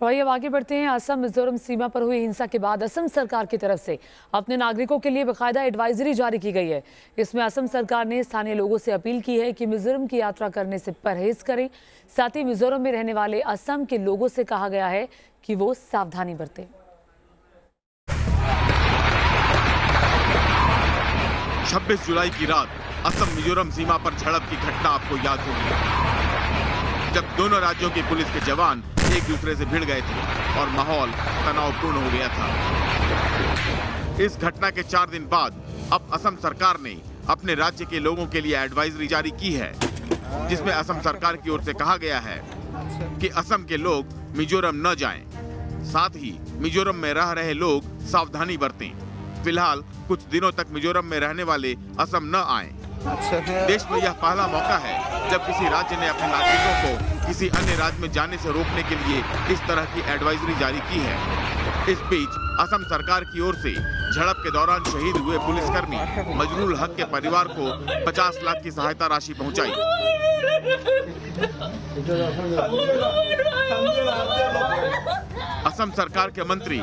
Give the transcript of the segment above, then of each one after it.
और अब आगे बढ़ते हैं। असम मिजोरम सीमा पर हुई हिंसा के बाद असम सरकार की तरफ से अपने नागरिकों के लिए बाकायदा एडवाइजरी जारी की गई है। इसमें असम सरकार ने स्थानीय लोगों से अपील की है कि मिजोरम की यात्रा करने से परहेज करें। साथ ही मिजोरम में रहने वाले असम के लोगों से कहा गया है कि वो सावधानी बरतें। 26 जुलाई की रात असम मिजोरम सीमा पर झड़प की घटना आपको याद होगी, जब दोनों राज्यों की पुलिस के जवान एक दूसरे से भिड़ गए थे और माहौल तनावपूर्ण हो गया था। इस घटना के 4 दिन बाद अब असम सरकार ने अपने राज्य के लोगों के लिए एडवाइजरी जारी की है, जिसमें असम सरकार की ओर से कहा गया है कि असम के लोग मिजोरम न जाएं। साथ ही मिजोरम में रह रहे लोग सावधानी बरतें। फिलहाल कुछ दिनों तक मिजोरम में रहने वाले असम न आएं। देश में यह पहला मौका है जब किसी राज्य ने अपने नागरिकों को किसी अन्य राज्य में जाने से रोकने के लिए इस तरह की एडवाइजरी जारी की है। इस बीच असम सरकार की ओर से झड़प के दौरान शहीद हुए पुलिसकर्मी मजरूल हक के परिवार को 50 लाख की सहायता राशि पहुंचाई। असम सरकार के मंत्री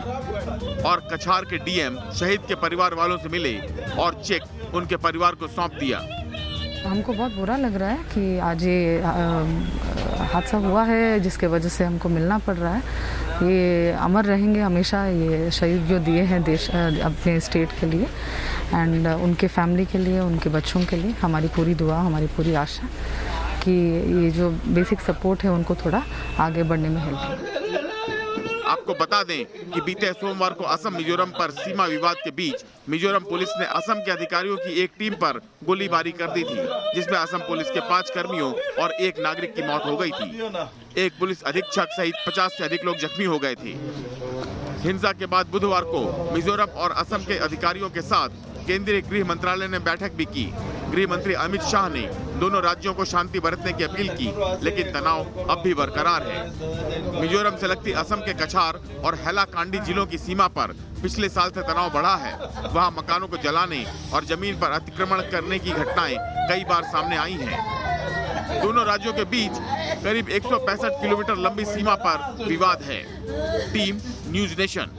और कछार के डीएम शहीद के परिवार वालों से मिले और चेक उनके परिवार को सौंप दिया। हमको बहुत बुरा लग रहा है कि आज ये हादसा हुआ है, जिसके वजह से हमको मिलना पड़ रहा है। ये अमर रहेंगे हमेशा, ये शहीद जो दिए हैं देश अपने स्टेट के लिए एंड उनके फैमिली के लिए, उनके बच्चों के लिए। हमारी पूरी दुआ, हमारी पूरी आशा कि ये जो बेसिक सपोर्ट है उनको थोड़ा आगे बढ़ने में हेल्प। आपको बता दें कि बीते सोमवार को असम मिजोरम पर सीमा विवाद के बीच मिजोरम पुलिस ने असम के अधिकारियों की एक टीम पर गोलीबारी कर दी थी, जिसमें असम पुलिस के 5 कर्मियों और 1 नागरिक की मौत हो गई थी। एक पुलिस अधीक्षक सहित 50 से अधिक लोग जख्मी हो गए थे। हिंसा के बाद बुधवार को मिजोरम और असम के अधिकारियों के साथ केंद्रीय गृह मंत्रालय ने बैठक भी की। गृह मंत्री अमित शाह ने दोनों राज्यों को शांति बरतने की अपील की, लेकिन तनाव अब भी बरकरार है। मिजोरम से लगती असम के कछार और हैलाकांडी जिलों की सीमा पर पिछले साल से तनाव बढ़ा है। वहां मकानों को जलाने और जमीन पर अतिक्रमण करने की घटनाएं कई बार सामने आई हैं। दोनों राज्यों के बीच करीब 165 किलोमीटर लंबी सीमा पर विवाद है। Team news nation.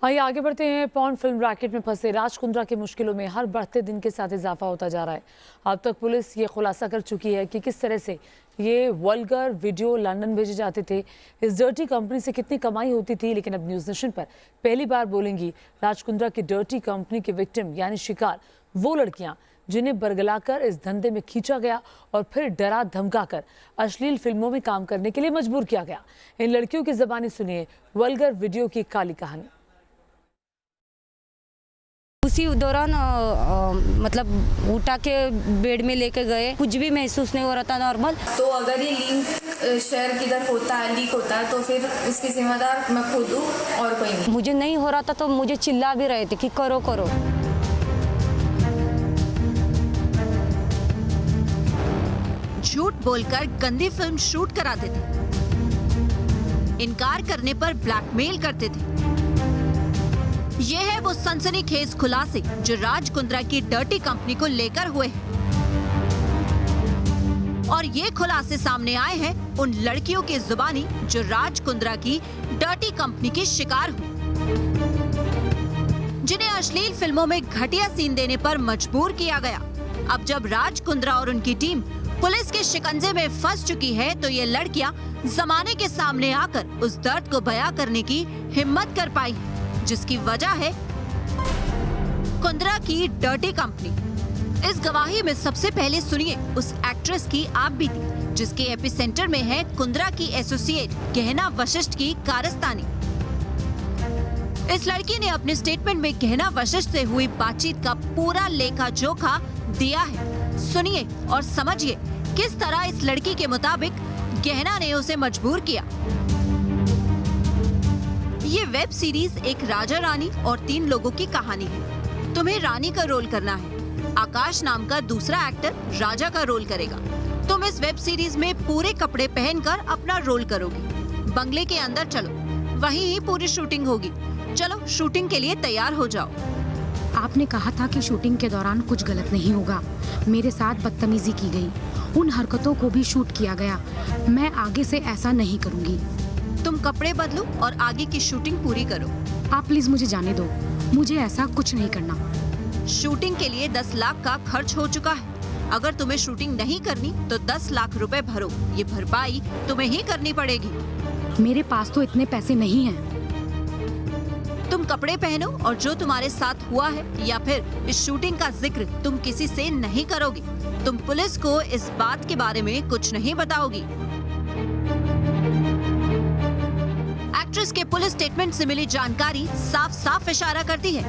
आइए आगे बढ़ते हैं। पॉर्न फिल्म रैकेट में फंसे राज कुंद्रा की मुश्किलों में हर बढ़ते दिन के साथ इजाफा होता जा रहा है। अब तक पुलिस ये खुलासा कर चुकी है कि किस तरह से ये वल्गर वीडियो लंदन भेजे जाते थे, इस डर्टी कंपनी से कितनी कमाई होती थी। लेकिन अब न्यूज़ नेशन पर पहली बार बोलेंगी राज कुंद्रा की डर्टी कंपनी के विक्टिम यानी शिकार, वो लड़कियां जिन्हें बरगलाकर इस धंधे में खींचा गया और फिर डरा धमकाकर अश्लील फिल्मों में काम करने के लिए मजबूर किया गया। इन लड़कियों की ज़बानी सुनिए वल्गर वीडियो की काली कहानी। उसी दौरान मतलब उठा के बेड में लेके गए, कुछ भी महसूस नहीं हो रहा था नॉर्मल। तो अगर ये लिंक शेयर किधर होता है, लीक होता है, तो फिर इसकी जिम्मेदार मैं खुद हूँ और कोई नहीं। मुझे नहीं हो रहा था तो मुझे चिल्ला भी रहे थे कि करो करो। झूठ बोलकर गंदी फिल्म शूट कराते थे, इनकार करने पर ब्लैकमेल करते थे। ये है वो सनसनीखेज खुलासे जो राज कुंद्रा की डर्टी कंपनी को लेकर हुए हैं। और ये खुलासे सामने आए हैं उन लड़कियों की जुबानी जो राज कुंद्रा की डर्टी कंपनी की शिकार हुई, जिन्हें अश्लील फिल्मों में घटिया सीन देने पर मजबूर किया गया। अब जब राज कुंद्रा और उनकी टीम पुलिस के शिकंजे में फंस चुकी है, तो ये लड़कियां जमाने के सामने आकर उस दर्द को बयां करने की हिम्मत कर पाई, जिसकी वजह है कुंद्रा की डर्टी कंपनी। इस गवाही में सबसे पहले सुनिए उस एक्ट्रेस की आप बीती, जिसके एपिसेंटर में है कुंद्रा की एसोसिएट गहना वशिष्ठ की कारस्तानी। इस लड़की ने अपने स्टेटमेंट में गहना वशिष्ठ से हुई बातचीत का पूरा लेखा जोखा दिया है। सुनिए और समझिए किस तरह इस लड़की के मुताबिक गहना ने उसे मजबूर किया। ये वेब सीरीज एक राजा रानी और 3 लोगों की कहानी है। तुम्हें रानी का रोल करना है। आकाश नाम का दूसरा एक्टर राजा का रोल करेगा। तुम इस वेब सीरीज में पूरे कपड़े पहनकर अपना रोल करोगे। बंगले के अंदर चलो, वहीं ही पूरी शूटिंग होगी। चलो शूटिंग के लिए तैयार हो जाओ। आपने कहा था कि शूटिंग के दौरान कुछ गलत नहीं होगा। मेरे साथ बदतमीजी की गई, उन हरकतों को भी शूट किया गया। मैं आगे से ऐसा नहीं करूंगी। तुम कपड़े बदलो और आगे की शूटिंग पूरी करो। आप प्लीज मुझे जाने दो, मुझे ऐसा कुछ नहीं करना। शूटिंग के लिए 10 लाख का खर्च हो चुका है। अगर तुम्हें शूटिंग नहीं करनी तो 10 लाख रुपए भरो। ये भरपाई तुम्हें ही करनी पड़ेगी। मेरे पास तो इतने पैसे नहीं हैं। तुम कपड़े पहनो और जो तुम्हारे साथ हुआ है या फिर इस शूटिंग का जिक्र तुम किसी से नहीं करोगी। तुम पुलिस को इस बात के बारे में कुछ नहीं बताओगी। एक्ट्रेस के पुलिस स्टेटमेंट से मिली जानकारी साफ साफ इशारा करती है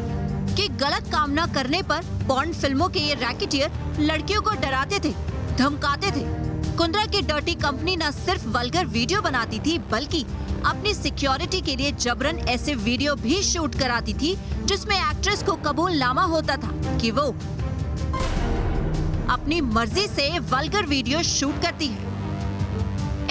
कि गलत काम न करने पर पॉर्न फिल्मों के ये रैकेटियर लड़कियों को डराते थे, धमकाते थे। कुंद्रा की डर्टी कंपनी न सिर्फ वल्गर वीडियो बनाती थी बल्कि अपनी सिक्योरिटी के लिए जबरन ऐसे वीडियो भी शूट कराती थी जिसमें एक्ट्रेस को कबूलनामा होता था कि वो अपनी मर्जी से वल्गर वीडियो शूट करती है।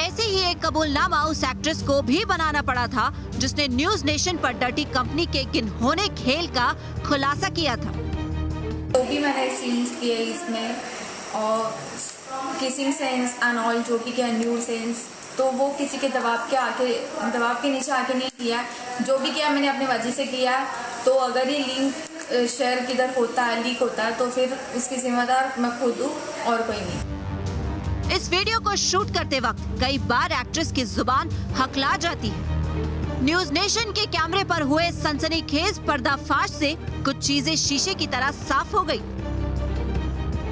ऐसे ही एक कबूलनामा उस एक्ट्रेस को भी बनाना पड़ा था जिसने न्यूज नेशन पर डर्टी कंपनी के गिनहोने खेल का खुलासा किया था। जो भी मैंने सीन्स किए इसमें और किसिंग सेंस एंड ऑल जो भी किया न्यू सेंस, तो वो किसी के दबाव के नीचे आके नहीं किया। जो भी किया मैंने अपनी मर्जी से किया। तो अगर ये लिंक शेयर किधर होता है, लीक होता है, तो फिर उसकी जिम्मेदार मैं खुद हूँ और कोई नहीं। इस वीडियो को शूट करते वक्त कई बार एक्ट्रेस की जुबान हकला जाती है। न्यूज नेशन के कैमरे पर हुए सनसनीखेज पर्दाफाश से कुछ चीजें शीशे की तरह साफ हो गई।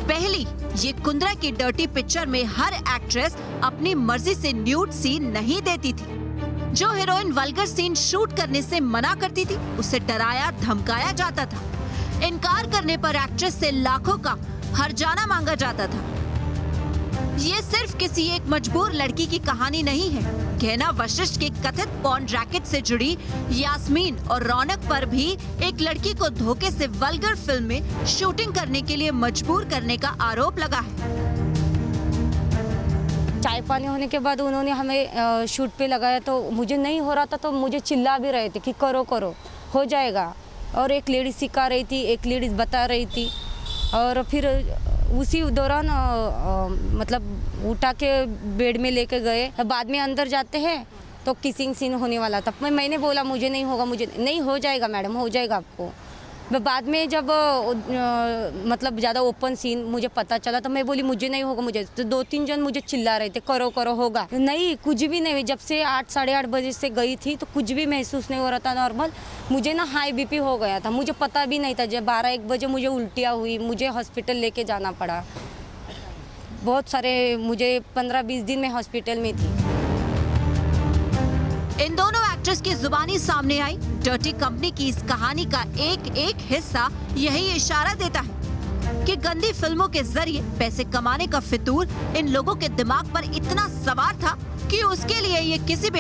पहली, ये कुंद्रा की डर्टी पिक्चर में हर एक्ट्रेस अपनी मर्जी से न्यूड सीन नहीं देती थी। जो हीरोइन वल्गर सीन शूट करने से मना करती थी उसे डराया धमकाया जाता था। इनकार करने पर एक्ट्रेस से लाखों का हर्जाना मांगा जाता था। ये सिर्फ किसी एक मजबूर लड़की की कहानी नहीं है। गहना वशिष्ठ के कथित पॉर्न रैकेट से जुड़ी यास्मीन और रौनक पर भी एक लड़की को धोखे से वल्गर फिल्म में शूटिंग करने के लिए मजबूर करने का आरोप लगा है। चाय पानी होने के बाद उन्होंने हमें शूट पे लगाया तो मुझे नहीं हो रहा था, तो मुझे चिल्ला भी रहे थे कि करो करो हो जाएगा। और एक लेडीज सिखा रही थी, एक लेडीज बता रही थी। और फिर उसी दौरान मतलब उठा के बेड में लेके गए। बाद में अंदर जाते हैं तो किसिंग सीन होने वाला था। मैंने बोला मुझे नहीं होगा, मुझे नहीं हो जाएगा मैडम, हो जाएगा आपको। बाद में जब मतलब ज़्यादा ओपन सीन मुझे पता चला तो मैं बोली मुझे नहीं होगा, मुझे तो 2-3 जन मुझे चिल्ला रहे थे करो करो होगा। नहीं, कुछ भी नहीं। जब से 8 साढ़े 8 बजे से गई थी तो कुछ भी महसूस नहीं हो रहा था नॉर्मल। मुझे ना हाई बीपी हो गया था, मुझे पता भी नहीं था। जब 12-1 बजे मुझे उल्टियाँ हुई, मुझे हॉस्पिटल लेके जाना पड़ा। बहुत सारे, मुझे 15-20 दिन में हॉस्पिटल में थी। इन दोनों एक्ट्रेस की जुबानी सामने आई। डर्टी कंपनी की इस कहानी का एक एक हिस्सा यही इशारा देता है कि गंदी फिल्मों के जरिए पैसे कमाने का फितूर इन लोगों के दिमाग पर इतना सवार था कि उसके लिए ये किसी भी